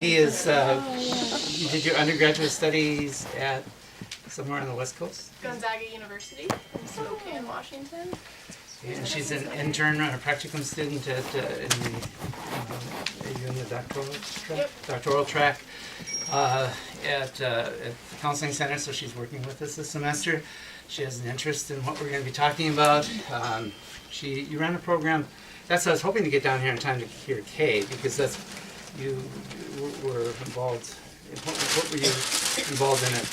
He is, you did your undergraduate studies at somewhere on the West Coast? Gonzaga University in Spokane, Washington. And she's an intern or a practicum student at, in the doctoral track? Yep. Doctoral track at the Counseling Center, so she's working with us this semester. She has an interest in what we're going to be talking about. You ran a program, that's what I was hoping to get down here in time to hear Kay, because that's, you were involved, what were you involved in at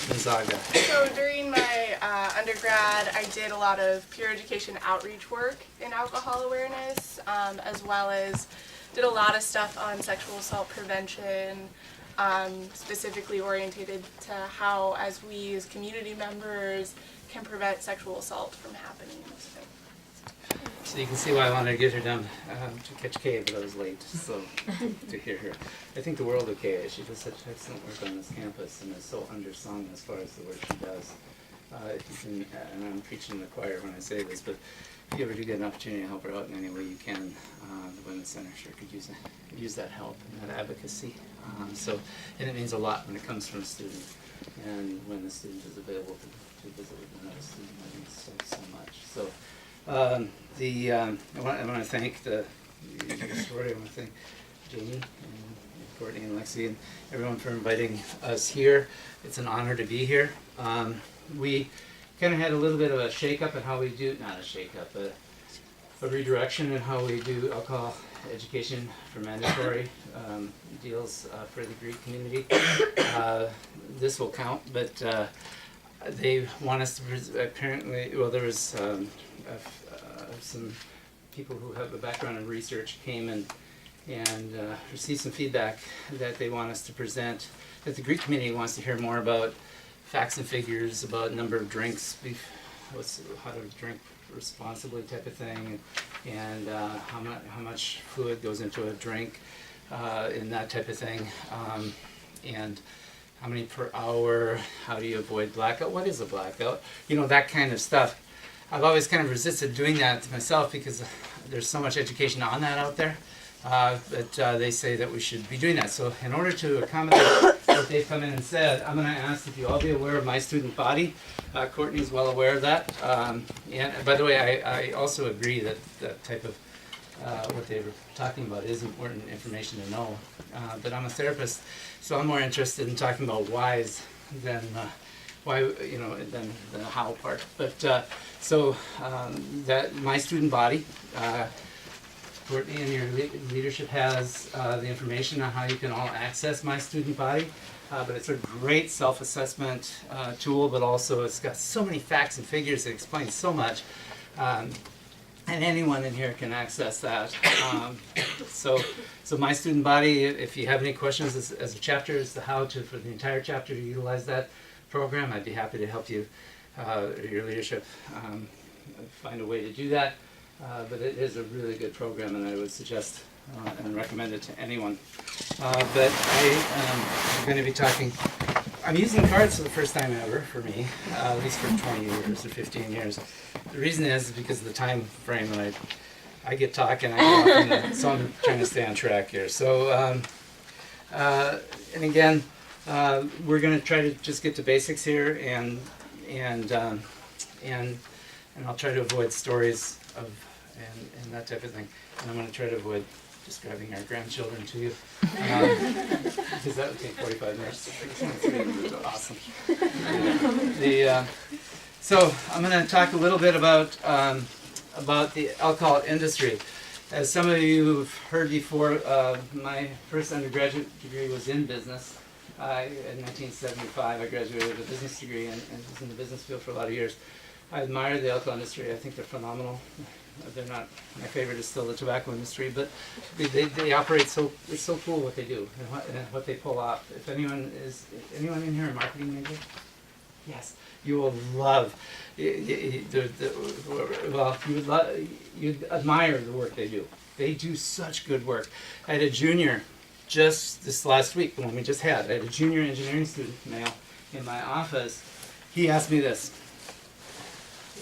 Gonzaga? So during my undergrad, I did a lot of peer education outreach work in alcohol awareness, as well as did a lot of stuff on sexual assault prevention, specifically orientated to how, as we as community members, can prevent sexual assault from happening. So you can see why I wanted to get her down to catch Kay, but I was late, so to hear her. I think the world of Kay. She does such excellent work on this campus and is so undersung as far as the work she does. And I'm preaching to the choir when I say this, but if you ever do get an opportunity to help her out in any way you can, the Women's Center sure could use that help and that advocacy. And it means a lot when it comes from a student, and when the student is available to visit with another student. That means so much. So. I want to thank the sorority. I want to thank Jamie and Courtney and Lexi and everyone for inviting us here. It's an honor to be here. We kind of had a little bit of a shake-up in how we do, not a shake-up, but a redirection in how we do alcohol education for mandatory deals for the Greek community. This will count, but they want us to apparently, well, there was some people who have a background in research came and received some feedback that they want us to present, that the Greek community wants to hear more about facts and figures about number of drinks, how to drink responsibly type of thing, and how much fluid goes into a drink, and that type of thing, and how many per hour, how do you avoid blackout, what is a blackout, that kind of stuff. I've always kind of resisted doing that myself because there's so much education on that out there, but they say that we should be doing that. So in order to accommodate what they've come in and said, I'm going to ask if you all be aware of my student body. Courtney is well aware of that. And by the way, I also agree that that type of what they were talking about is important information to know. But I'm a therapist, so I'm more interested in talking about whys than why, than the how part. But that my student body, Courtney and your leadership has the information on how you can all access my student body. But it's a great self-assessment tool, but also it's got so many facts and figures that explain so much. And anyone in here can access that. So my student body, if you have any questions as a chapter as to how to, for the entire chapter, to utilize that program, I'd be happy to help you, your leadership, find a way to do that. But it is a really good program, and I would suggest and recommend it to anyone. But I'm going to be talking, I'm using cards for the first time ever for me, at least for 20 years or 15 years. The reason is because of the time frame that I get talking, so I'm trying to stay on track here. So, and again, we're going to try to just get to basics here, and I'll try to avoid stories of and that type of thing. And I'm going to try to avoid describing our grandchildren to you, because that would take 45 minutes. Awesome. So I'm going to talk a little bit about the alcohol industry. As some of you have heard before, my first undergraduate degree was in business. In 1975, I graduated with a business degree and was in the business field for a lot of years. I admire the alcohol industry. I think they're phenomenal. They're not, my favorite is still the tobacco industry, but they operate it's so cool what they do and what they pull off. If anyone in here a marketing major? Yes, you will love, you'd admire the work they do. They do such good work. I had a junior just this last week, the one we just had. I had a junior engineering student, male, in my office. He asked me this.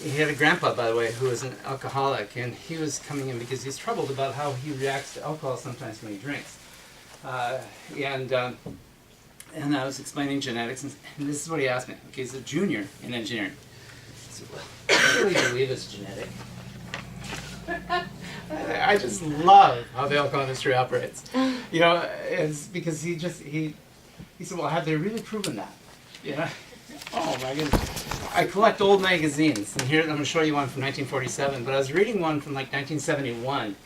He had a grandpa, by the way, who was an alcoholic, and he was coming in because he's troubled about how he reacts to alcohol sometimes when he drinks. uh, and um, and I was explaining genetics, and this is what he asked me. Okay, he's a junior in engineering. I said, well, I really believe it's genetic. I just love how the alcohol industry operates. You know, it's because he said, well, have they really proven that? You know? Oh my goodness. I collect old magazines, and here I'm going to show you one from 1947, but I was reading one from like 1971.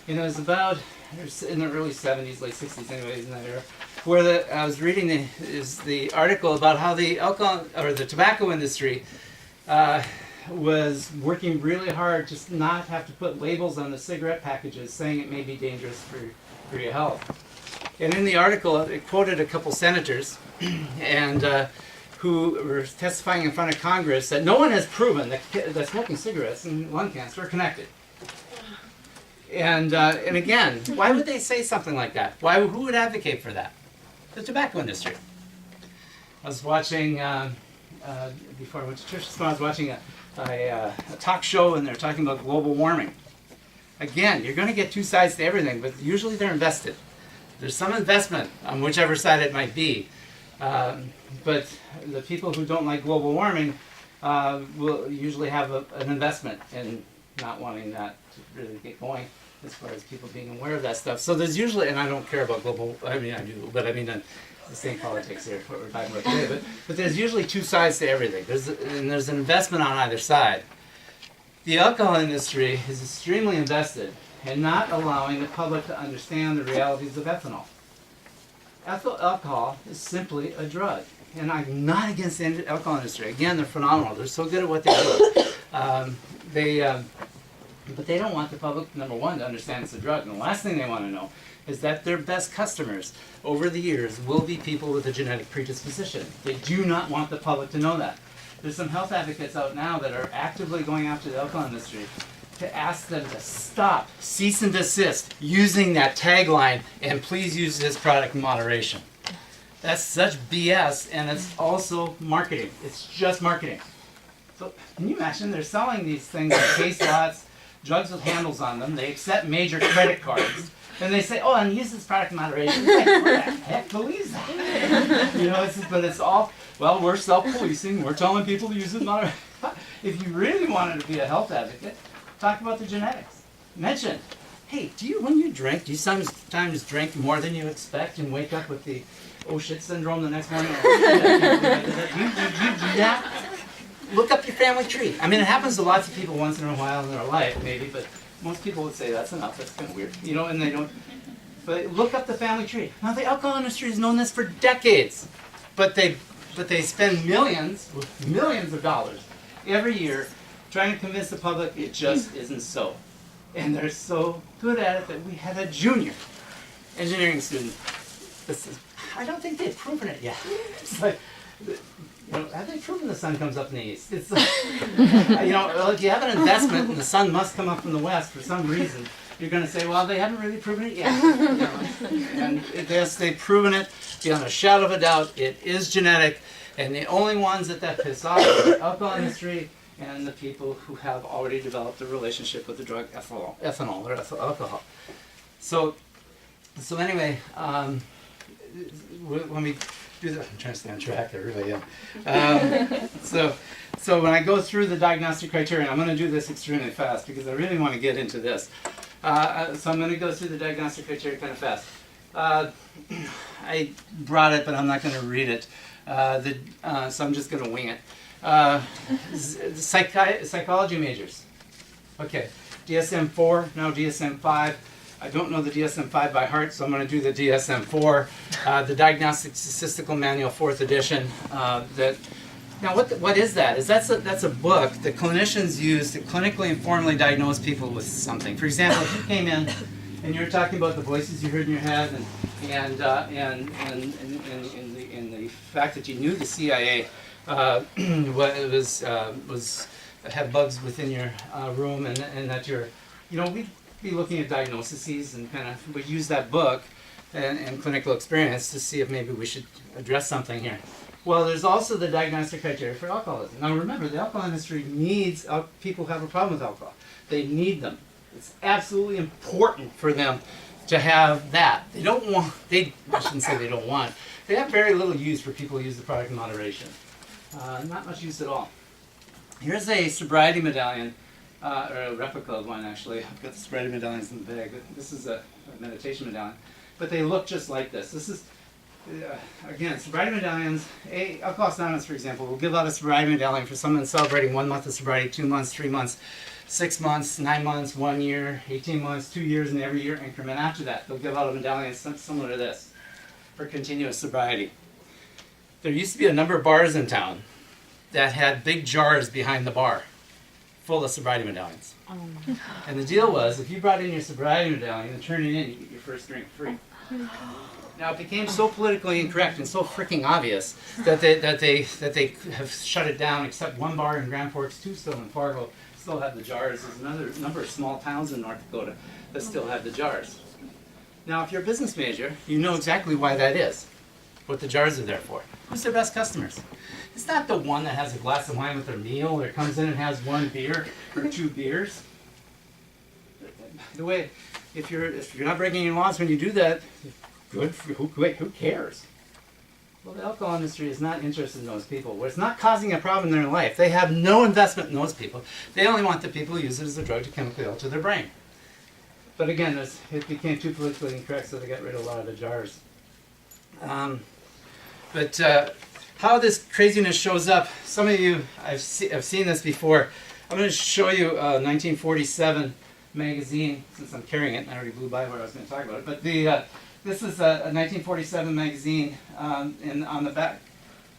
You know, it was about, it was in the early 70s, late 60s anyways, in that era, where I was reading the article about how the alcohol, or the tobacco industry, was working really hard to not have to put labels on the cigarette packages saying it may be dangerous for your health. And in the article, it quoted a couple senators and who were testifying in front of Congress that no one has proven that smoking cigarettes and lung cancer are connected. And again, why would they say something like that? Who would advocate for that? The tobacco industry. I was watching, before I went to church this morning, I was watching a talk show, and they're talking about global warming. Again, you're going to get two sides to everything, but usually they're invested. There's some investment on whichever side it might be. But the people who don't like global warming will usually have an investment in not wanting that to really get going, as far as people being aware of that stuff. So there's usually, and I don't care about global, I mean I do, but I mean the same politics here, what we're talking about today, but there's usually two sides to everything. There's an investment on either side. The alcohol industry is extremely invested in not allowing the public to understand the realities of ethanol. Alcohol is simply a drug. And I'm not against the alcohol industry. Again, they're phenomenal. They're so good at what they do. But they don't want the public, number one, to understand it's a drug. And the last thing they want to know is that their best customers over the years will be people with a genetic predisposition. They do not want the public to know that. There's some health advocates out now that are actively going after the alcohol industry to ask them to stop, cease and desist using that tagline, and please use this product in moderation. That's such BS, and it's also marketing. It's just marketing. So can you imagine they're selling these things in case lots, drugs with handles on them, they accept major credit cards, and they say, oh, and use this product in moderation. It's like, who the heck believes that? You know, but it's all, well, we're self-policing, we're telling people to use it in moderation. If you really wanted to be a health advocate, talk about the genetics. Mention, hey, when you drink, do you sometimes drink more than you expect and wake up with the oh shit syndrome the next morning? Do you do that? Look up your family tree. I mean, it happens to lots of people once in a while in their life, maybe, but most people would say that's enough, that's kind of weird. You know, and they don't. But look up the family tree. Now, the alcohol industry has known this for decades, but they spend millions of dollars every year trying to convince the public it just isn't so. And they're so good at it that we had a junior engineering student that says, I don't think they've proven it yet. It's like, you know, have they proven the sun comes up in the east? It's like, you know, well, if you have an investment and the sun must come up from the west for some reason, you're going to say, well, they haven't really proven it yet. You know? And yes, they've proven it beyond a shadow of a doubt. It is genetic, and the only ones that piss off are the alcohol industry and the people who have already developed a relationship with the drug ethanol or ethyl alcohol. So anyway, when we do that, I'm trying to stay on track, I really am. So when I go through the diagnostic criteria, I'm going to do this extremely fast because I really want to get into this. So I'm going to go through the diagnostic criteria kind of fast. I brought it, but I'm not going to read it. So I'm just going to wing it. Psychology majors. Okay, DSM-4, now DSM-5. I don't know the DSM-5 by heart, so I'm going to do the DSM-4, the Diagnostic Statistical Manual, 4th edition. Now, what is that? That's a book that clinicians use to clinically and formally diagnose people with something. For example, if you came in and you were talking about the voices you heard in your head and the fact that you knew the CIA had bugs within your room, and that we'd be looking at diagnoses and kind of we use that book and clinical experience to see if maybe we should address something here. Well, there's also the diagnostic criteria for alcoholism. Now remember, the alcohol industry needs people who have a problem with alcohol. They need them. It's absolutely important for them to have that. They don't want, I shouldn't say they don't want, they have very little use for people who use the product in moderation. Not much use at all. Here's a sobriety medallion, or a replica of one actually. I've got the sobriety medallions in the bag. This is a meditation medallion. But they look just like this. This is, again, sobriety medallions. Alcoholics Anonymous, for example, will give out a sobriety medallion for someone celebrating 1 month of sobriety, 2 months, 3 months, 6 months, 9 months, 1 year, 18 months, 2 years, and every year increment after that. They'll give out a medallion similar to this for continuous sobriety. There used to be a number of bars in town that had big jars behind the bar full of sobriety medallions. Oh my God. And the deal was, if you brought in your sobriety medallion and turned it in, you get your first drink free. Now it became so politically incorrect and so freaking obvious that they have shut it down, except one bar in Grand Forks, 2 still in Fargo, still have the jars. There's another number of small towns in North Dakota that still have the jars. Now if you're a business major, you know exactly why that is, what the jars are there for. Who's their best customers? It's not the one that has a glass of wine with their meal or comes in and has 1 beer or 2 beers. The way, if you're not breaking any laws when you do that, good for who cares? Well, the alcohol industry is not interested in those people. Where it's not causing a problem in their life. They have no investment in those people. They only want the people who use it as a drug to chemically alter their brain. But again, it became too politically incorrect, so they got rid of a lot of the jars. How this craziness shows up, some of you, I've seen this before. I'm going to show you a 1947 magazine, since I'm carrying it, and I already blew by where I was going to talk about it. But this is a 1947 magazine, and on the back,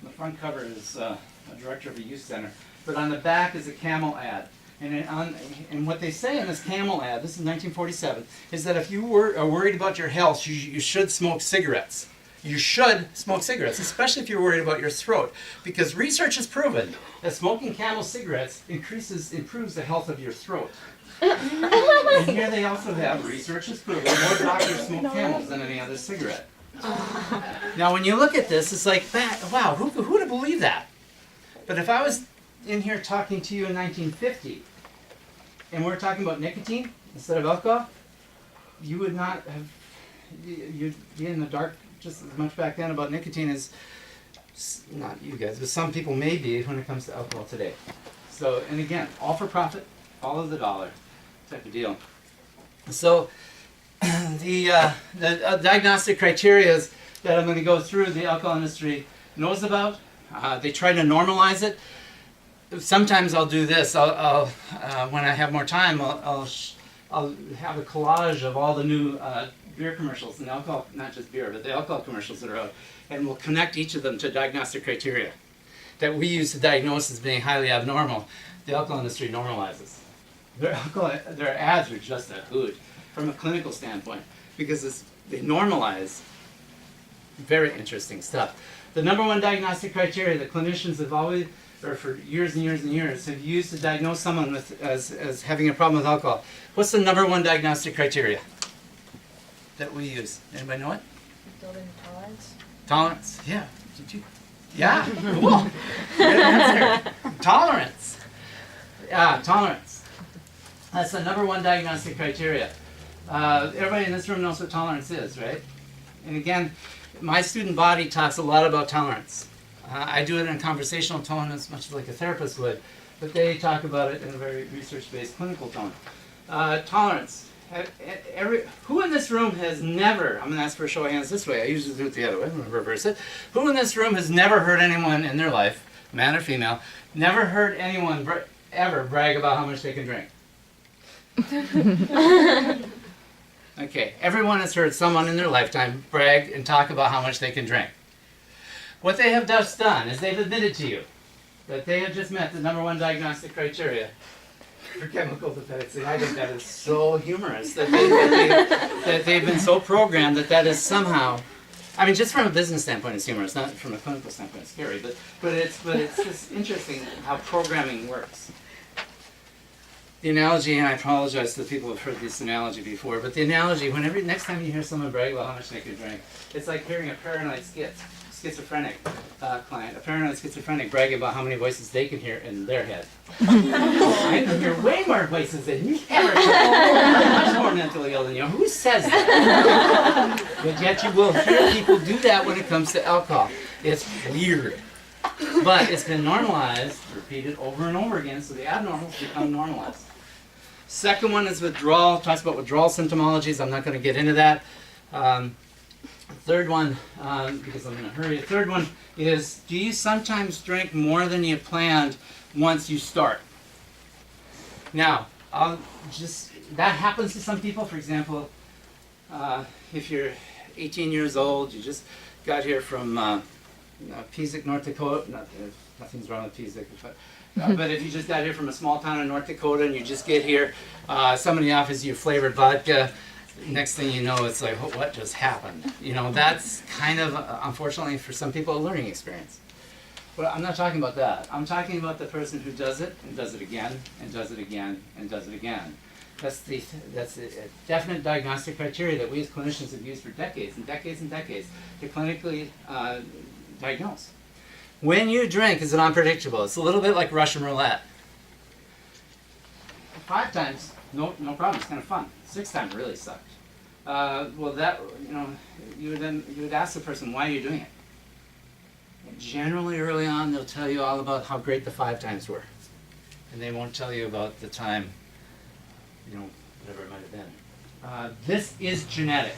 the front cover is a director of a youth center, but on the back is a Camel ad. And what they say in this Camel ad, this is 1947, is that if you are worried about your health, you should smoke cigarettes. You should smoke cigarettes, especially if you're worried about your throat, because research has proven that smoking Camel cigarettes improves the health of your throat. And here they also have research has proven more doctors smoke Camels than any other cigarette. Now, when you look at this, it's like, wow, who would have believed that? But if I was in here talking to you in 1950, and we're talking about nicotine instead of alcohol, you would not have, you'd be in the dark just as much back then about nicotine as, not you guys, but some people may be when it comes to alcohol today. So, and again, all for profit, follow the dollar type of deal. So, the diagnostic criteria that I'm going to go through, the alcohol industry knows about. They try to normalize it. Sometimes I'll do this. I'll when I have more time, I'll have a collage of all the new beer commercials and alcohol, not just beer, but the alcohol commercials that are out, and we'll connect each of them to diagnostic criteria that we use to diagnose as being highly abnormal. The alcohol industry normalizes. Their ads are just a hoot from a clinical standpoint because they normalize very interesting stuff. The number one diagnostic criteria that clinicians have always, or for years and years and years, have used to diagnose someone with as having a problem with alcohol. What's the number one diagnostic criteria that we use? Anybody know it? Building tolerance? Tolerance, yeah. Did you? Yeah, cool. Good answer. Tolerance. Yeah, tolerance. That's the number one diagnostic criteria. Everybody in this room knows what tolerance is, right? And again, my student body talks a lot about tolerance. I do it in a conversational tone as much like a therapist would, but they talk about it in a very research-based clinical tone. Tolerance. Who in this room has never, I'm going to ask for a show of hands this way, I usually do it the other way, I'm going to reverse it. Who in this room has never heard anyone in their life, man or female, never heard anyone ever brag about how much they can drink? Okay, everyone has heard someone in their lifetime brag and talk about how much they can drink. What they have just done is they've admitted to you that they have just met the number one diagnostic criteria for chemical dependency. I think that is so humorous that they've been so programmed that is somehow, I mean, just from a business standpoint it's humorous, not from a clinical standpoint it's scary, but it's just interesting how programming works. The analogy, and I apologize to the people who have heard this analogy before, but the analogy, next time you hear someone brag about how much they can drink, it's like hearing a paranoid schizophrenic client, a paranoid schizophrenic, bragging about how many voices they can hear in their head. I can hear way more voices than you ever can. I'm much more mentally ill than you. Who says that? But yet you will hear people do that when it comes to alcohol. It's weird. But it's been normalized, repeated over and over again, so the abnormals become normalized. Second one is withdrawal. Talks about withdrawal symptomologies. I'm not going to get into that. Third one, because I'm in a hurry. The third one is, do you sometimes drink more than you planned once you start? Now, that happens to some people. For example, if you're 18 years old, you just got here from Pizik, North Dakota. Nothing's wrong with Pizik, but if you just got here from a small town in North Dakota and you just get here, somebody offers you flavored vodka. Next thing you know, it's like, what just happened? You know, that's kind of, unfortunately for some people, a learning experience. But I'm not talking about that. I'm talking about the person who does it and does it again and does it again and does it again. That's a definite diagnostic criteria that we as clinicians have used for decades and decades and decades to clinically diagnose. When you drink, is it unpredictable? It's a little bit like Russian roulette. 5 times, no problem. It's kind of fun. 6 times really sucked. Well, that, you know, you would ask the person, why are you doing it? And generally, early on, they'll tell you all about how great the 5 times were, and they won't tell you about the time, you know, whatever it might have been. This is genetic.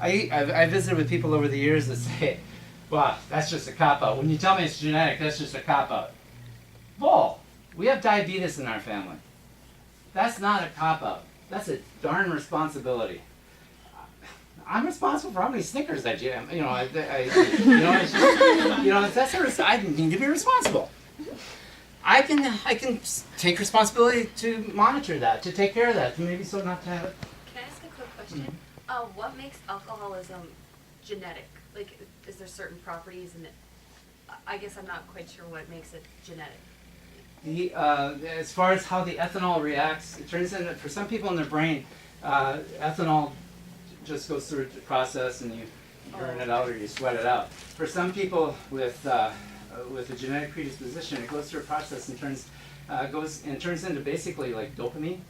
I visited with people over the years that say, well, that's just a cop-out. When you tell me it's genetic, that's just a cop-out. Bull! We have diabetes in our family. That's not a cop-out. That's a darn responsibility. I'm responsible for how many Snickers I jam. You know, it's just, you know, that's I need to be responsible. I can take responsibility to monitor that, to take care of that, to maybe so not to have it. Can I ask a quick question? What makes alcoholism genetic? Like, is there certain properties in it? I guess I'm not quite sure what makes it genetic. As far as how the ethanol reacts, it turns into, for some people in their brain, ethanol just goes through the process and you burn it out or you sweat it out. For some people with a genetic predisposition, it goes through a process and turns into basically like dopamine,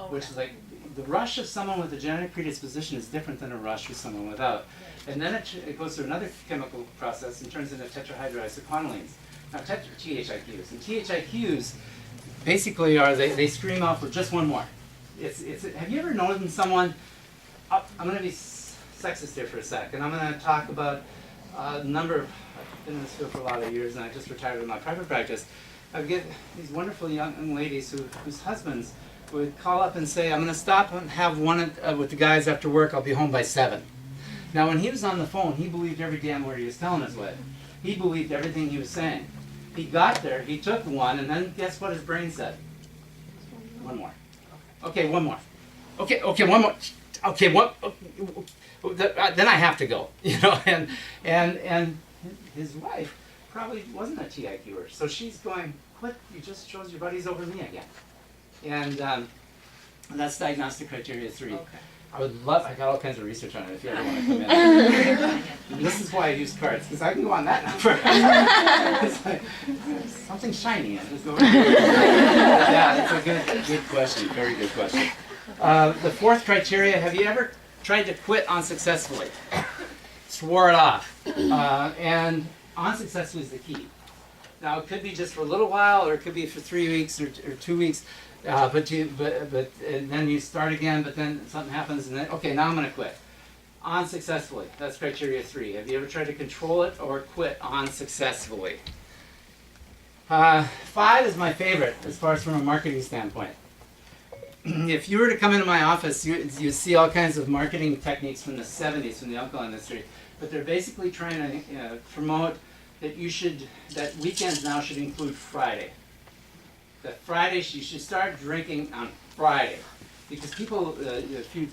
which is like the rush of someone with a genetic predisposition is different than a rush with someone without. And then it goes through another chemical process and turns into tetrahydroisoquanolines. Now, THIQs. And THIQs basically are, they scream out for just one more. Have you ever known someone, I'm going to be sexist here for a sec, and I'm going to talk about a number of, I've been in this field for a lot of years and I just retired with my private practice. I would get these wonderful young ladies whose husbands would call up and say, I'm going to stop and have one with the guys after work, I'll be home by 7. Now when he was on the phone, he believed every damn word he was telling his wife. He believed everything he was saying. He got there, he took one, and then guess what his brain said? One more. Okay, one more. Okay, one more. Okay, what? Then I have to go, you know. And his wife probably wasn't a TIQer, so she's going, "What? You just chose your buddies over me again." And that's diagnostic criteria 3. Okay. I got all kinds of research on it if you ever want to come in. This is why I use cards, because I can go on that number. It's like, something shiny in it. Just go right here. Yeah, it's a good question. Very good question. The 4th criteria, have you ever tried to quit unsuccessfully? Swore it off. And unsuccessfully is the key. Now, it could be just for a little while, or it could be for 3 weeks or 2 weeks. But then you start again, but then something happens, and then, okay, now I'm going to quit. Unsuccessfully, that's criteria 3. Have you ever tried to control it or quit unsuccessfully? 5 is my favorite, as far as from a marketing standpoint. If you were to come into my office, you see all kinds of marketing techniques from the 70s, from the alcohol industry, but they're basically trying to promote that that weekends now should include Friday. That Friday, you should start drinking on Friday. Because people a few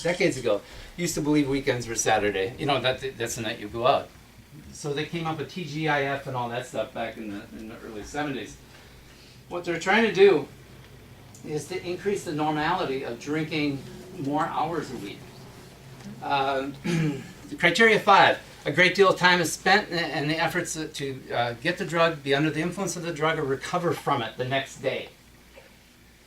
decades ago used to believe weekends were Saturday. You know, that's the night you go out. So they came up with TGIF and all that stuff back in the early 70s. What they're trying to do is to increase the normality of drinking more hours a week. The criteria 5, a great deal of time is spent in the efforts to get the drug, be under the influence of the drug, or recover from it the next day.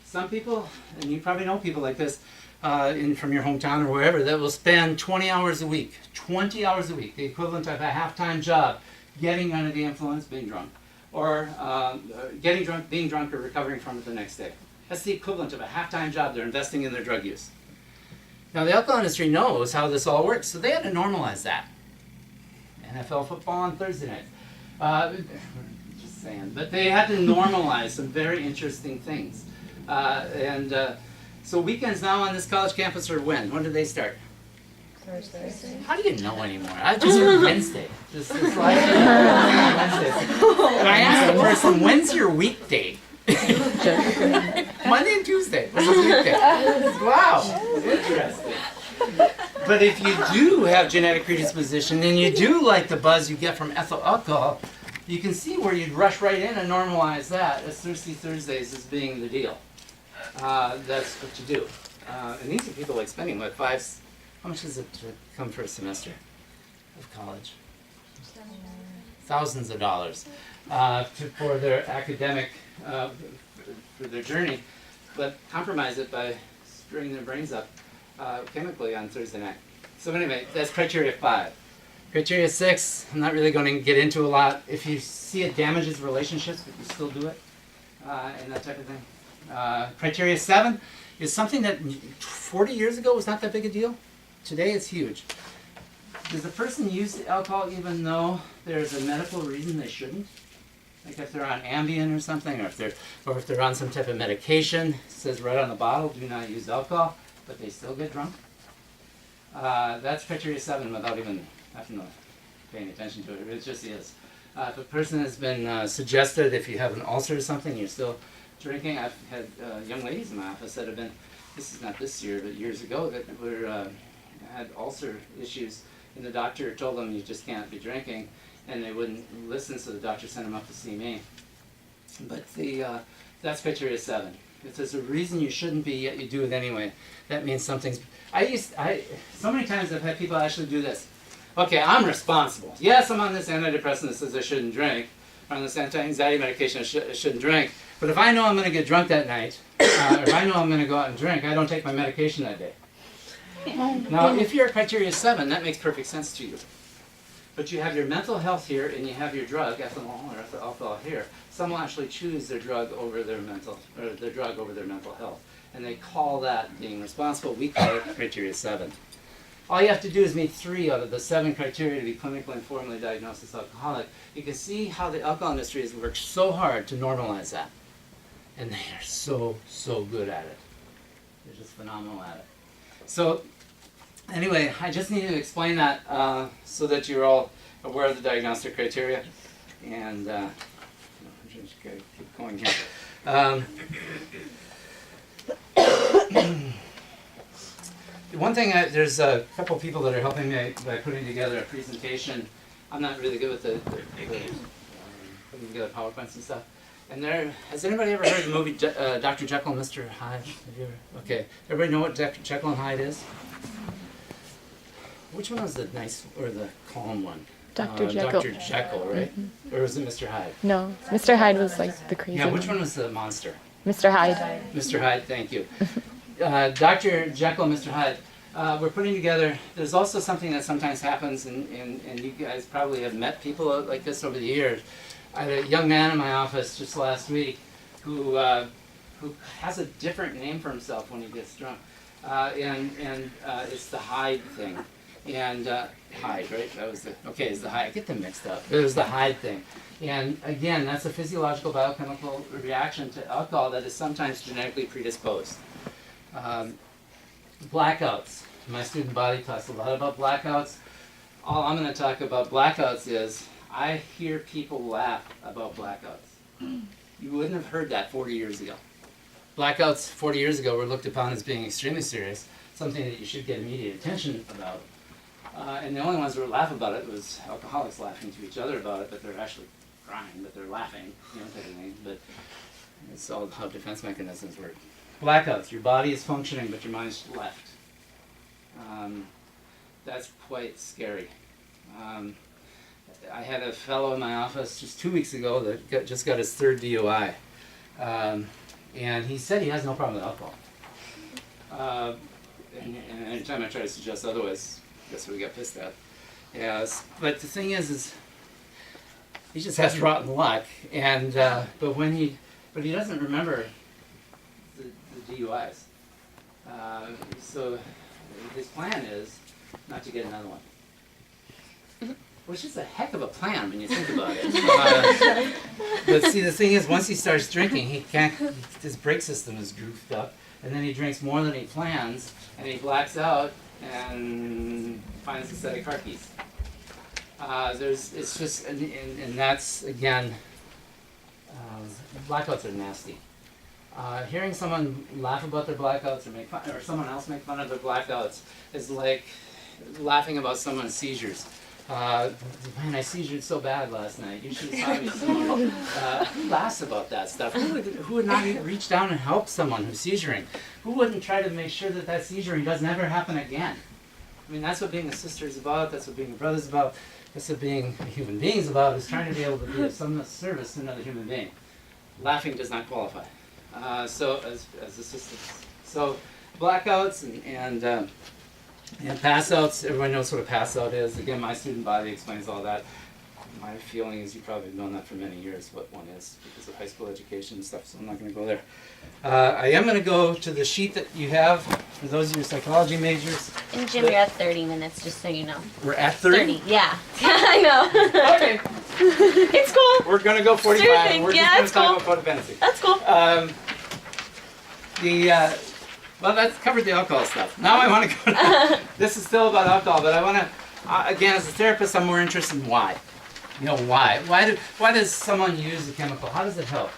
Some people, and you probably know people like this from your hometown or wherever, that will spend 20 hours a week, the equivalent of a half-time job, getting under the influence, being drunk, or getting drunk, being drunk, or recovering from it the next day. That's the equivalent of a half-time job they're investing in their drug use. Now, the alcohol industry knows how this all works, so they had to normalize that. NFL football on Thursday nights. Just saying. But they had to normalize some very interesting things. So weekends now on this college campus are when? When do they start? Thursday. How do you know anymore? I just heard Wednesday. Just it's like Wednesday. And I asked the person, when's your weekday? Monday and Tuesday. This is weekday. Wow. Interesting. But if you do have genetic predisposition and you do like the buzz you get from ethyl alcohol, you can see where you'd rush right in and normalize that as Thirsty Thursdays as being the deal. That's what you do. And these are people like spending, what, how much does it come for a semester of college? Thousands of dollars for their academic, for their journey, but compromise it by screwing their brains up chemically on Thursday night. So anyway, that's criteria 5. Criteria 6, I'm not really going to get into a lot. If you see it damages relationships, but you still do it, and that type of thing. Criteria 7 is something that 40 years ago was not that big a deal. Today it's huge. Does a person use alcohol even though there's a medical reason they shouldn't? Like if they're on Ambien or something, or if they're on some type of medication, it says right on the bottle, do not use alcohol, but they still get drunk. That's criteria 7 without even having to paying attention to it. It just is. If a person has been suggested, if you have an ulcer or something, you're still drinking. I've had young ladies in my office that have been, this is not this year, but years ago, that were had ulcer issues, and the doctor told them you just can't be drinking, and they wouldn't listen, so the doctor sent them up to see me. But that's criteria 7. If there's a reason you shouldn't be, yet you do it anyway, that means something's... so many times I've had people actually do this. Okay, I'm responsible. Yes, I'm on this antidepressant that says I shouldn't drink, or on this anti-anxiety medication I shouldn't drink, but if I know I'm going to get drunk that night, or if I know I'm going to go out and drink, I don't take my medication that day. Now, if you're at criteria 7, that makes perfect sense to you. But you have your mental health here, and you have your drug, ethanol or ethyl alcohol here. Some will actually choose their drug over their mental health, and they call that being responsible. We call it criteria 7. All you have to do is meet 3 out of the 7 criteria to be clinically and formally diagnosed as alcoholic. You can see how the alcohol industry has worked so hard to normalize that, and they are so good at it. They're just phenomenal at it. So. Anyway, I just need to explain that so that you're all aware of the diagnostic criteria, and I'm just going to keep going here. One thing, there's a couple people that are helping me by putting together a presentation. I'm not really good with putting together PowerPoints and stuff. And has anybody ever heard of the movie Dr. Jekyll and Mr. Hyde? Have you ever? Okay, everybody know what Dr. Jekyll and Hyde is? Which one was the nice or the calm one? Dr. Jekyll. Dr. Jekyll, right? Mm-hmm. Or was it Mr. Hyde? No, Mr. Hyde was like the crazy Yeah, which one was the monster? Mr. Hyde. Mr. Hyde, thank you. Dr. Jekyll and Mr. Hyde. We're putting together, there's also something that sometimes happens, and you guys probably have met people like this over the years. I had a young man in my office just last week who has a different name for himself when he gets drunk. And it's the Hyde thing. And Hyde, right? That was it's the Hyde. I get them mixed up. It was the Hyde thing. And again, that's a physiological biochemical reaction to alcohol that is sometimes genetically predisposed. Blackouts. My student body talks a lot about blackouts. All I'm going to talk about blackouts is I hear people laugh about blackouts. You wouldn't have heard that 40 years ago. Blackouts 40 years ago were looked upon as being extremely serious, something that you should get immediate attention about. And the only ones who would laugh about it was alcoholics laughing to each other about it, but they're actually crying, but they're laughing, type of thing. But it's all how defense mechanisms work. Blackouts, your body is functioning, but your mind's left. That's quite scary. I had a fellow in my office just 2 weeks ago that just got his third DUI. And he said he has no problem with alcohol. And anytime I try to suggest otherwise, that's what we got pissed at. Yes, but the thing is he just has rotten luck. And but he doesn't remember the DUIs. So his plan is not to get another one. Which is a heck of a plan when you think about it. But see, the thing is, once he starts drinking, his brake system is goofed up, and then he drinks more than he plans, and he blacks out and finds a set of car keys. It's just, and that's, again, blackouts are nasty. Hearing someone laugh about their blackouts or someone else make fun of their blackouts is like laughing about someone's seizures. Man, I seizured so bad last night. You should have saw me seizure. Who laughs about that stuff? Who would not even reach down and help someone who's seizuring? Who wouldn't try to make sure that seizuring doesn't ever happen again? I mean, that's what being a sister is about. That's what being a brother is about. That's what being a human being is about, is trying to be able to be of some service to another human being. Laughing does not qualify. So, as assistants. So, blackouts and pass-outs, everyone knows what a pass-out is. Again, my student body explains all that. My feeling is you probably have known that for many years, what one is, because of high school education and stuff, so I'm not going to go there. I am going to go to the sheet that you have for those of your psychology majors. And Jim, you're at 30 minutes, just so you know. We're at 30? Yeah. I know. Okay. It's cool. We're going to go 45, and we're Yeah, just going to it's talk about codependency. That's cool. Well, that's covered the alcohol stuff. Now I want to go to, this is still about alcohol, but I want to, again, as a therapist, I'm more interested in why. You know, why? Why does someone use a chemical? How does it help?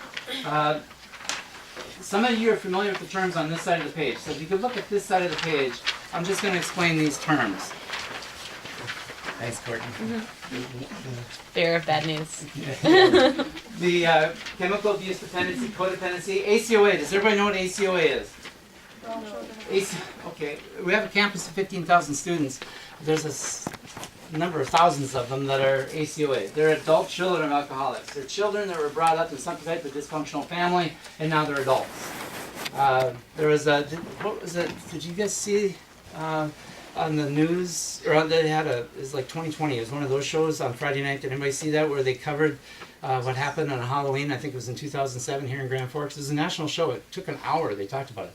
Some of you are familiar with the terms on this side of the page. So if you could look at this side of the page, I'm just going to explain these terms. Thanks, Courtney. Fear of bad news. The chemical abuse dependency, codependency, ACOA. Does everybody know what ACOA is? Okay, we have a campus of 15,000 students. There's a number of thousands of them that are ACOA. They're adult children of alcoholics. They're children that were brought up in some type of dysfunctional family, and now they're adults. There was a, what was it? Did you guys see on the news? Or they had it's like 2020. It was one of those shows on Friday night. Did anybody see that, where they covered what happened on Halloween? I think it was in 2007 here in Grand Forks. It was a national show. It took an hour. They talked about it.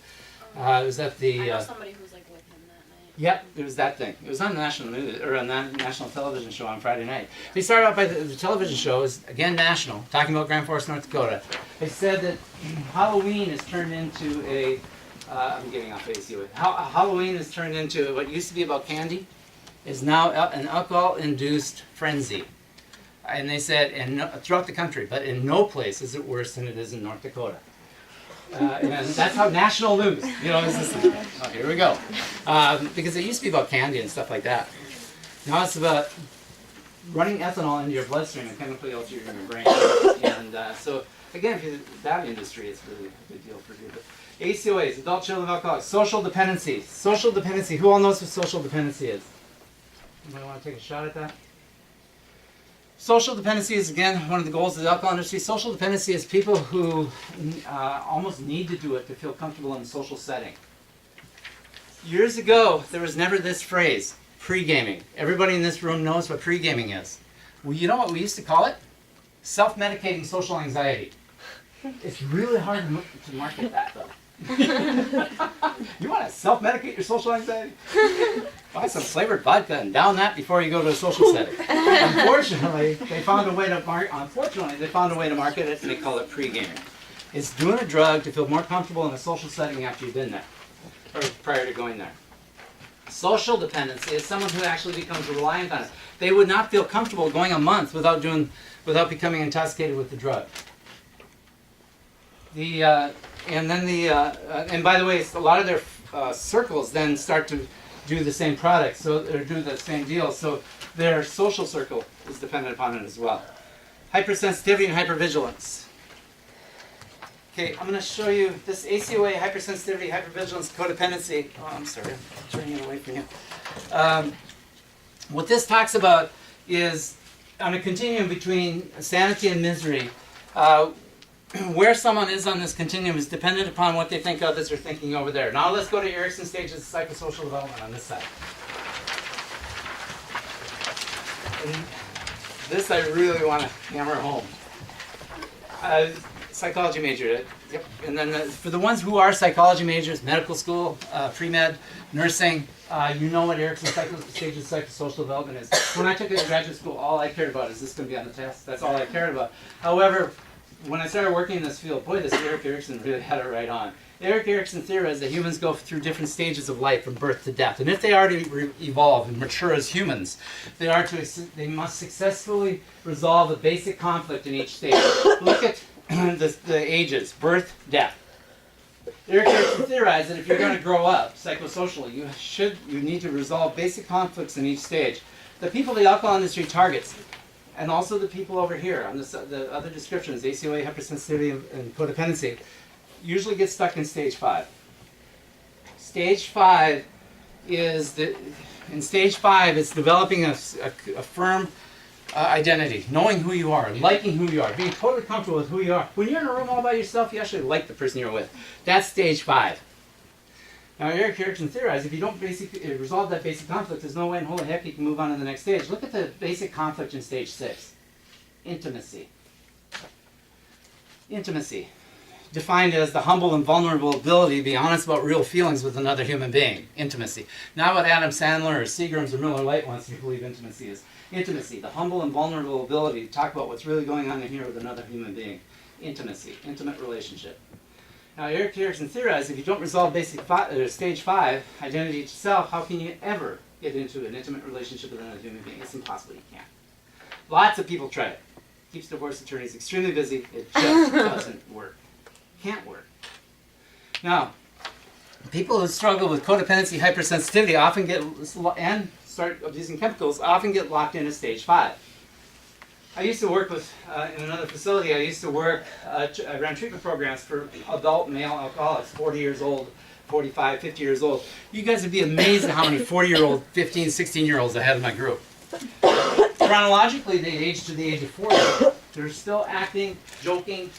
It was at the. I know somebody who's like with him that night. Yep, it was that thing. It was on the national news or on that national television show on Friday night. They started out by the television show is again national, talking about Grand Forks, North Dakota. They said that Halloween has turned into a. I'm getting off ACOA. Halloween has turned into what used to be about candy, is now an alcohol-induced frenzy. And they said, throughout the country, but in no place is it worse than it is in North Dakota. And that's how national news, you know, oh, here we go. Because it used to be about candy and stuff like that. Now it's about running ethanol into your bloodstream and chemically altering your brain. And so, again, if you're in the battery industry, it's really a good deal for you. But ACOAs, adult children of alcoholics, social dependency. Social dependency, who all knows what social dependency is? Anybody want to take a shot at that? Social dependency is, again, one of the goals of the alcohol industry. Social dependency is people who almost need to do it to feel comfortable in a social setting. Years ago, there was never this phrase, pre-gaming. Everybody in this room knows what pre-gaming is. Well, you know what we used to call it? Self-medicating social anxiety. It's really hard to market that, though. You want to self-medicate your social anxiety? Buy some flavored vodka and down that before you go to a social setting. Unfortunately, they found a way to market it, and they call it pre-gaming. It's doing a drug to feel more comfortable in a social setting after you've been there, or prior to going there. Social dependency is someone who actually becomes reliant on it. They would not feel comfortable going a month without becoming intoxicated with the drug. And by the way, a lot of their circles then start to do the same product, or do the same deal. So their social circle is dependent upon it as well. Hypersensitivity and hypervigilance. Okay, I'm going to show you this ACOA, hypersensitivity, hypervigilance, codependency. Oh, I'm sorry, I'm turning it away from you. What this talks about is on a continuum between sanity and misery. Where someone is on this continuum is dependent upon what they think others are thinking over there. Now let's go to Erikson's stages of psychosocial development on this side. And this I really want to hammer home. Psychology major, yep. And then for the ones who are psychology majors, medical school, pre-med, nursing, you know what Erikson's stages of psychosocial development is. When I took it in graduate school, all I cared about is this going to be on the test. That's all I cared about. However, when I started working in this field, boy, this Erik Erikson really had it right on. Erik Erikson theorized that humans go through different stages of life from birth to death. And if they are to evolve and mature as humans, they must successfully resolve a basic conflict in each stage. Look at the ages, birth, death. Erik Erikson theorized that if you're going to grow up psychosocially, you need to resolve basic conflicts in each stage. The people the alcohol industry targets, and also the people over here on the other descriptions, ACOA, hypersensitivity, and codependency, usually get stuck in stage 5. Stage 5 is it's developing a firm identity, knowing who you are, liking who you are, being totally comfortable with who you are. When you're in a room all by yourself, you actually like the person you're with. That's stage 5. Now, Erik Erikson theorized if you don't resolve that basic conflict, there's no way in holy heck you can move on to the next stage. Look at the basic conflict in stage 6. Intimacy. Intimacy. Defined as the humble and vulnerable ability to be honest about real feelings with another human being. Intimacy. Not what Adam Sandler or Seagram's or Miller Lite wants you to believe intimacy is. Intimacy. The humble and vulnerable ability to talk about what's really going on in here with another human being. Intimacy. Intimate relationship. Now, Erik Erikson theorized if you don't resolve stage 5, identity to self, how can you ever get into an intimate relationship with another human being? It's impossible. You can't. Lots of people try it. Keeps divorce attorneys extremely busy. It just doesn't work. Can't work. Now, people who struggle with codependency, hypersensitivity often and start abusing chemicals often get locked into stage 5. I used to work with, in another facility, I ran treatment programs for adult male alcoholics, 40 years old, 45, 50 years old. You guys would be amazed at how many 40-year-old, 15, 16-year-olds I had in my group. Chronologically, they aged to the age of 40. They're still acting, joking,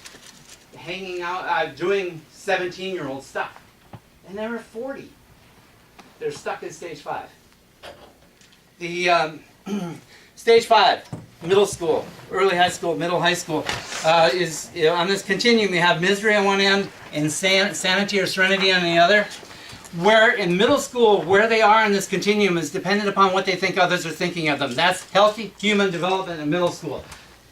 hanging out, doing 17-year-old stuff. And they were 40. They're stuck in stage 5. The stage 5. Middle school, early high school, middle high school, is on this continuum. We have misery on one end and sanity or serenity on the other. Where in middle school, where they are in this continuum is dependent upon what they think others are thinking of them. That's healthy human development in middle school.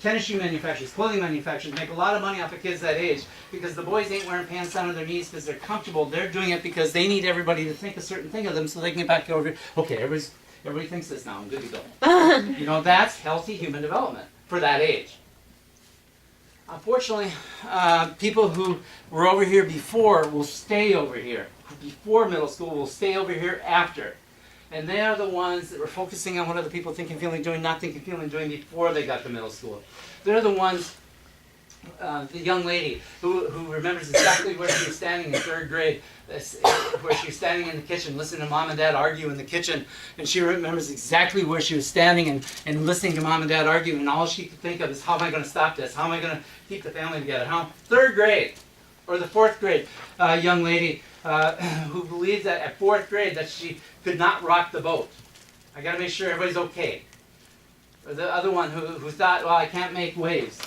Tennis shoe manufacturers, clothing manufacturers make a lot of money off of kids that age because the boys ain't wearing pants down to their knees because they're comfortable. They're doing it because they need everybody to think a certain thing of them so they can get back over. Okay, everybody thinks this now. I'm good to go. You know, that's healthy human development for that age. Unfortunately, people who were over here before will stay over here. Before middle school will stay over here after. And they are the ones that were focusing on what other people think and feeling doing, not think and feeling doing before they got to middle school. They're the ones, the young lady who remembers exactly where she was standing in 3rd grade, where she was standing in the kitchen, listening to mom and dad argue in the kitchen, and she remembers exactly where she was standing and listening to mom and dad argue, and all she could think of is, how am I going to stop this? How am I going to keep the family together? 3rd grade, or the 4th grade young lady who believes that at 4th grade that she could not rock the boat. I got to make sure everybody's okay. Or the other one who thought, well, I can't make waves.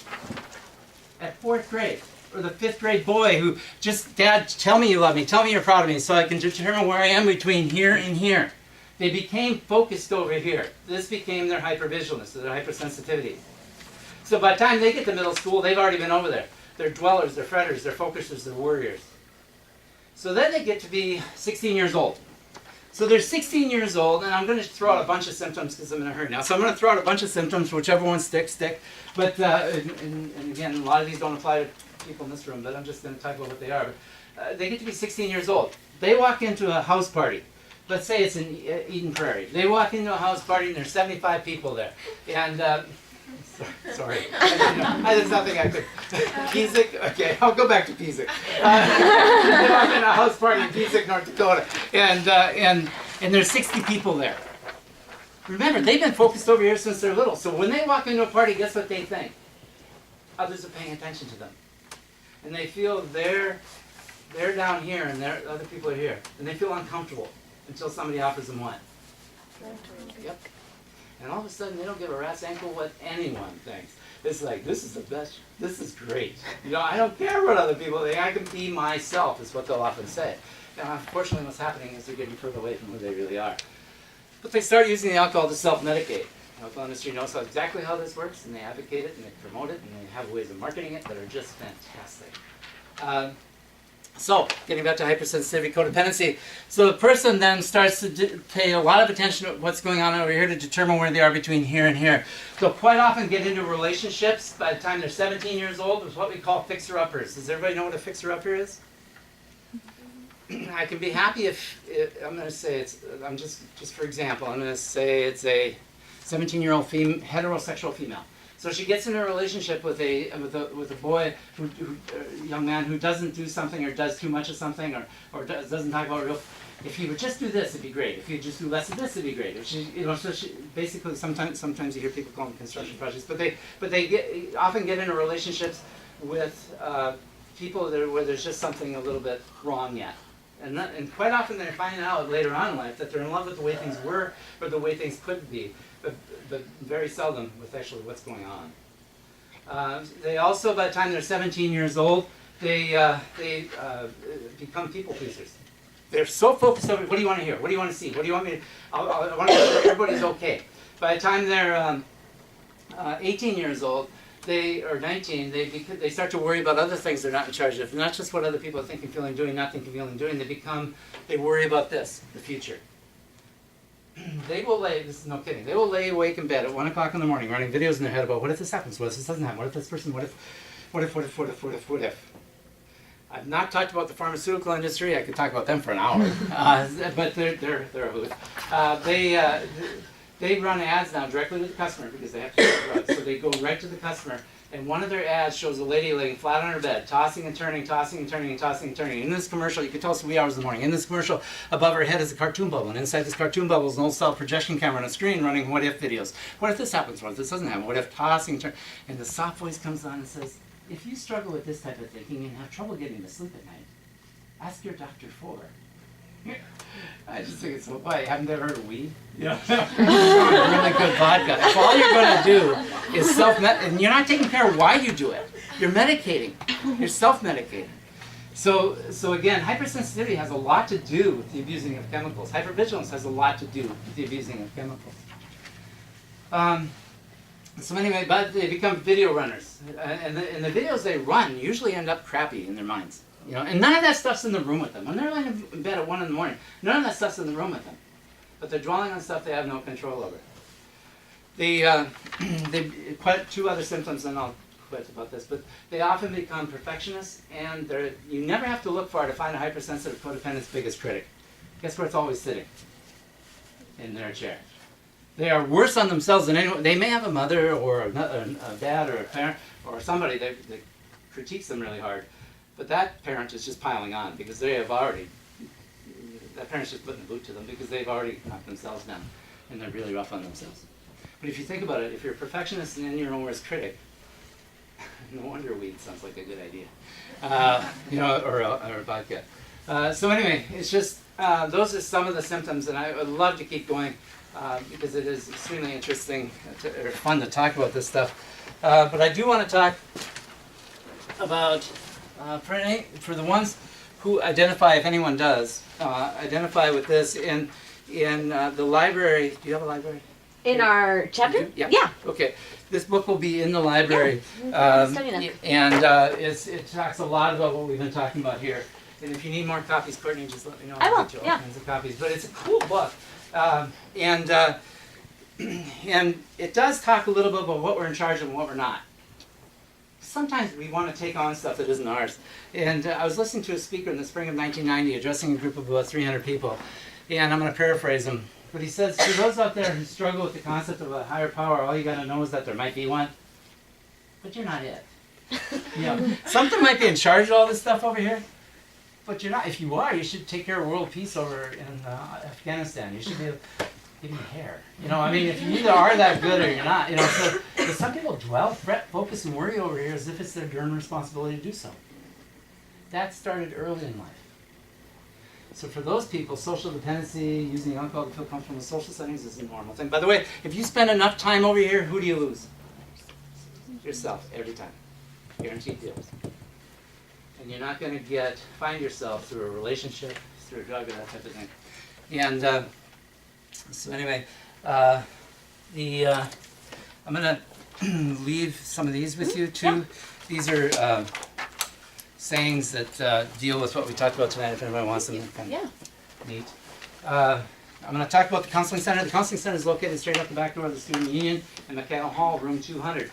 At 4th grade. Or the 5th grade boy who just, Dad, tell me you love me, tell me you're proud of me so I can determine where I am between here and here. They became focused over here. This became their hypervigilance, their hypersensitivity. So by the time they get to middle school, they've already been over there. They're dwellers, they're fretters, they're focusers, they're warriors. So then they get to be 16 years old. So they're 16 years old, and I'm going to throw out a bunch of symptoms because I'm in a hurry now. So I'm going to throw out a bunch of symptoms, whichever one stick. But, and again, a lot of these don't apply to people in this room, but I'm just going to talk about what they are. But, they get to be 16 years old. They walk into a house party. Let's say it's in Eden Prairie. They walk into a house party, and there's 75 people there. And, sorry. There's nothing I could. Piesik? Okay, I'll go back to Piesik. They walk in a house party in Piesik, North Dakota, and there's 60 people there. Remember, they've been focused over here since they're little. So when they walk into a party, guess what they think? Others are paying attention to them. And they feel they're down here and other people are here. And they feel uncomfortable until somebody offers them what? Yep. And all of a sudden, they don't give a rat's ankle what anyone thinks. It's like, this is the best, this is great. You know, I don't care what other people think. I can be myself, is what they'll often say. Now, unfortunately, what's happening is they're getting further away from who they really are. But they start using the alcohol to self-medicate. The alcohol industry knows exactly how this works, and they advocate it, and they promote it, and they have ways of marketing it that are just fantastic. So, getting back to hypersensitivity codependency. So the person then starts to pay a lot of attention to what's going on over here to determine where they are between here and here. They'll quite often get into relationships by the time they're 17 years old with what we call fixer-uppers. Does everybody know what a fixer-upper is? I can be happy if I'm going to say it's, I'm just for example, I'm going to say it's a 17-year-old heterosexual female. So she gets into a relationship with a boy, young man who doesn't do something or does too much of something or doesn't talk about real. If he would just do this, it'd be great. If he would just do less of this, it'd be great. If she, so she basically sometimes you hear people call them construction projects, but they often get into relationships with people where there's just something a little bit wrong yet. And quite often they're finding out later on in life that they're in love with the way things were or the way things could be, but very seldom with actually what's going on. They also, by the time they're 17 years old, they become people pleasers. They're so focused on, what do you want to hear? What do you want to see? What do you want me to, I want to make sure everybody's okay. By the time they're 18 years old, or 19, they start to worry about other things they're not in charge of. Not just what other people are thinking, feeling, doing, not thinking, feeling, doing. They worry about this, the future. They will lay, this is no kidding, they will lay awake in bed at 1 o'clock in the morning running videos in their head about what if this happens, what if this doesn't happen, what if this person, what if. I've not talked about the pharmaceutical industry. I could talk about them for an hour, but they're a hoot. They run ads now directly to the customer because they have to sell drugs. So they go right to the customer, and one of their ads shows a lady laying flat on her bed, tossing and turning, tossing and turning, and tossing and turning. In this commercial, you can tell it's wee hours in the morning. In this commercial, above her head is a cartoon bubble, and inside this cartoon bubble is an old-style projection camera on a screen running what-if videos. What if this happens? What if this doesn't happen? What if tossing, turning? And the soft voice comes on and says, if you struggle with this type of thinking and have trouble getting to sleep at night, ask your doctor for. I just think it's so funny. Haven't they heard of weed? Yeah. Really good vodka. If all you're going to do is and you're not taking care of why you do it. You're medicating. You're self-medicating. So again, hypersensitivity has a lot to do with the abusing of chemicals. Hypervigilance has a lot to do with the abusing of chemicals. So anyway, but they become video runners, and the videos they run usually end up crappy in their minds. You know, and none of that stuff's in the room with them. When they're laying in bed at 1 in the morning, none of that stuff's in the room with them. But they're dwelling on stuff they have no control over. They quite two other symptoms, and I'll quit about this, but they often become perfectionists, and you never have to look far to find a hypersensitive codependent's biggest critic. Guess where it's always sitting? In their chair. They are worse on themselves than anyone. They may have a mother or a dad or a parent or somebody that critiques them really hard. But that parent is just piling on because that parent's just putting the boot to them because they've already knocked themselves down and they're really rough on themselves. But if you think about it, if you're a perfectionist and you're your own worst critic, no wonder weed sounds like a good idea. You know, or a vodka. So anyway, it's just, those are some of the symptoms, and I would love to keep going because it is extremely interesting or fun to talk about this stuff. But I do want to talk about for the ones who identify, if anyone does, identify with this in the library. Do you have a library? In our chapter? Yeah. Yeah. Okay. This book will be in the library, Studying them. and it talks a lot about what we've been talking about here. And if you need more copies, Courtney, just let me know. I will, I'll get you all yeah. kinds of copies. But it's a cool book, and it does talk a little bit about what we're in charge of and what we're not. Sometimes we want to take on stuff that isn't ours. And I was listening to a speaker in the spring of 1990 addressing a group of about 300 people, and I'm going to paraphrase him. But he says, for those out there who struggle with the concept of a higher power, all you got to know is that there might be one, but you're not it. You know, something might be in charge of all this stuff over here, but you're not. If you are, you should take care of world peace over in Afghanistan. You should be give me hair. You know, I mean, if you either are that good or you're not. You know, so some people dwell, fret, focus, and worry over here as if it's their germ responsibility to do so. That started early in life. So for those people, social dependency, using alcohol to feel comfortable in social settings is a normal thing. By the way, if you spend enough time over here, who do you lose? Yourself, every time. Guaranteed deal. And you're not going to find yourself through a relationship, through a drug, or that type of thing. And so anyway, I'm going to leave some of these with you too. These are sayings that deal with what we talked about tonight, if anybody wants them. Kind of neat. I'm going to talk about the Counseling Center. The Counseling Center is located straight out the back door of the Student Union in McCannell Hall, room 200.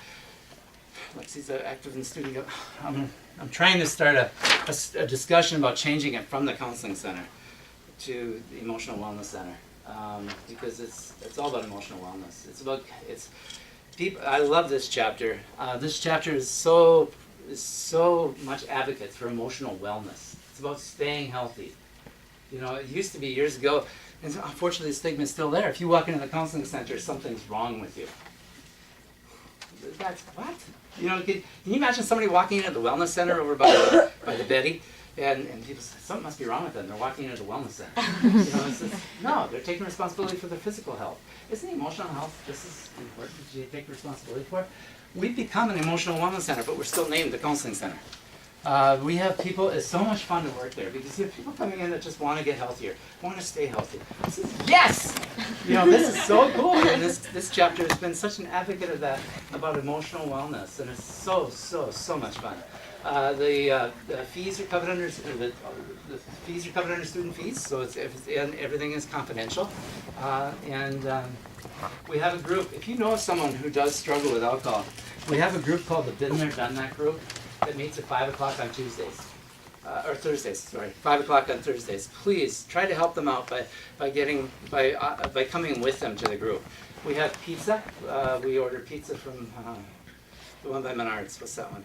Lexi's active in the studio. I'm trying to start a discussion about changing it from the Counseling Center to the Emotional Wellness Center, because it's all about emotional wellness. It's people. I love this chapter. This chapter is so much advocate for emotional wellness. It's about staying healthy. You know, it used to be years ago, and unfortunately the stigma is still there. If you walk into the Counseling Center, something's wrong with you. That's what? You know, can you imagine somebody walking into the wellness center over by the Betty, and people say, something must be wrong with them. They're walking into the wellness center. You know, it's just, no, they're taking responsibility for their physical health. Isn't emotional health just as important as you take responsibility for? We've become an emotional wellness center, but we're still named the Counseling Center. We have people, it's so much fun to work there because you have people coming in that just want to get healthier, want to stay healthy. Yes! You know, this is so cool. And this chapter has been such an advocate of that, about emotional wellness, and it's so much fun. The fees are covered under the fees are covered under student fees, so and everything is confidential. We have a group. If you know of someone who does struggle with alcohol, we have a group called the Been There Done That group that meets at 5 o'clock on Tuesdays. Or Thursdays, sorry, 5 o'clock on Thursdays. Please try to help them out by coming with them to the group. We have pizza. We order pizza from the one by Menards. What's that one?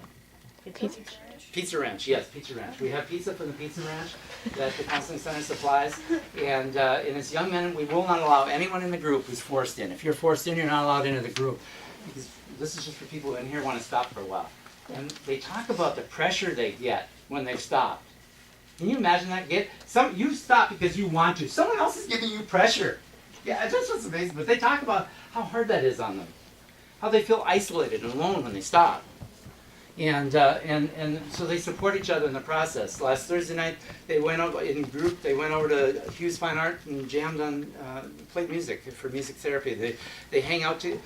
Pizza Ranch, yes, Pizza Ranch. We have pizza from the Pizza Ranch that the Counseling Center supplies. And as young men, we will not allow anyone in the group who's forced in. If you're forced in, you're not allowed into the group. Because this is just for people in here who want to stop for a while. And they talk about the pressure they get when they stop. Can you imagine that? You stop because you want to. Someone else is giving you pressure. Yeah, that's what's amazing. But they talk about how hard that is on them. How they feel isolated and alone when they stop. And so they support each other in the process. Last Thursday night, they went over in group. They went over to Hughes Fine Art and jammed on, played music for music therapy. They hang out to.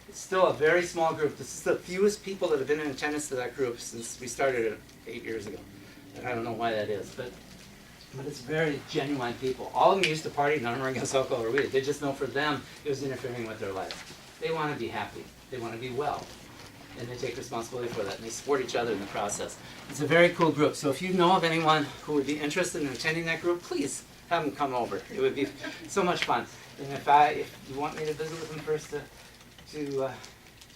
It's still a very small group. This is the fewest people that have been in attendance to that group since we started it 8 years ago. And I don't know why that is, but it's very genuine people. All of them used to party, none of them are against alcohol or weed. They just know for them it was interfering with their life. They want to be happy. They want to be well. And they take responsibility for that, and they support each other in the process. It's a very cool group. So if you know of anyone who would be interested in attending that group, please have them come over. It would be so much fun. And if you want me to visit with them first to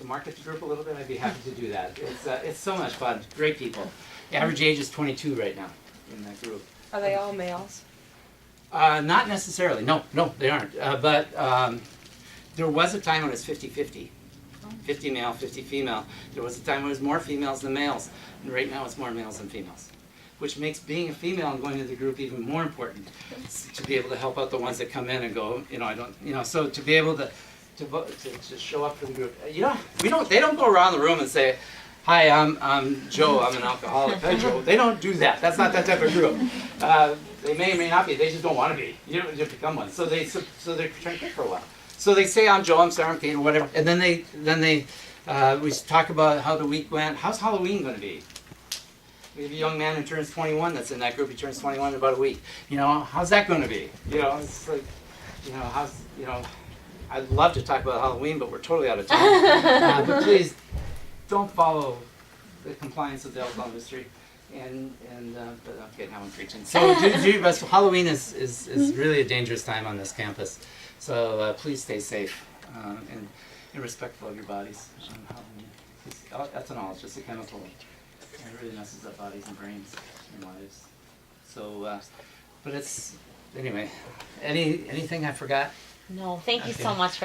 market the group a little bit, I'd be happy to do that. It's so much fun. Great people. The average age is 22 right now in that group. Are they all males? Not necessarily. No, they aren't. But there was a time when it was 50-50. 50 male, 50 female. There was a time when it was more females than males. And right now it's more males than females. Which makes being a female and going to the group even more important. To be able to help out the ones that come in and go, so to be able to show up for the group. They don't go around the room and say, hi, I'm Joe, I'm an alcoholic. Hi, Joe. They don't do that. That's not that type of group. They may or may not be. They just don't want to be. You don't just become one. So they're trying to kick for a while. So they say, I'm Joe, I'm Sarah, I'm Kate, or whatever. And then we talk about how the week went. How's Halloween going to be? We have a young man who turns 21 that's in that group. He turns 21 in about a week. How's that going to be? It's like, I'd love to talk about Halloween, but we're totally out of time. But please, don't follow the compliance of the alcohol industry. But okay, now I'm preaching. So do your best. Halloween is really a dangerous time on this campus. So please stay safe and respectful of your bodies on Halloween. Ethanol is just a chemical. It really messes up bodies and brains and lives. So, but it's, anyway, anything I forgot? No, thank you Okay. so much for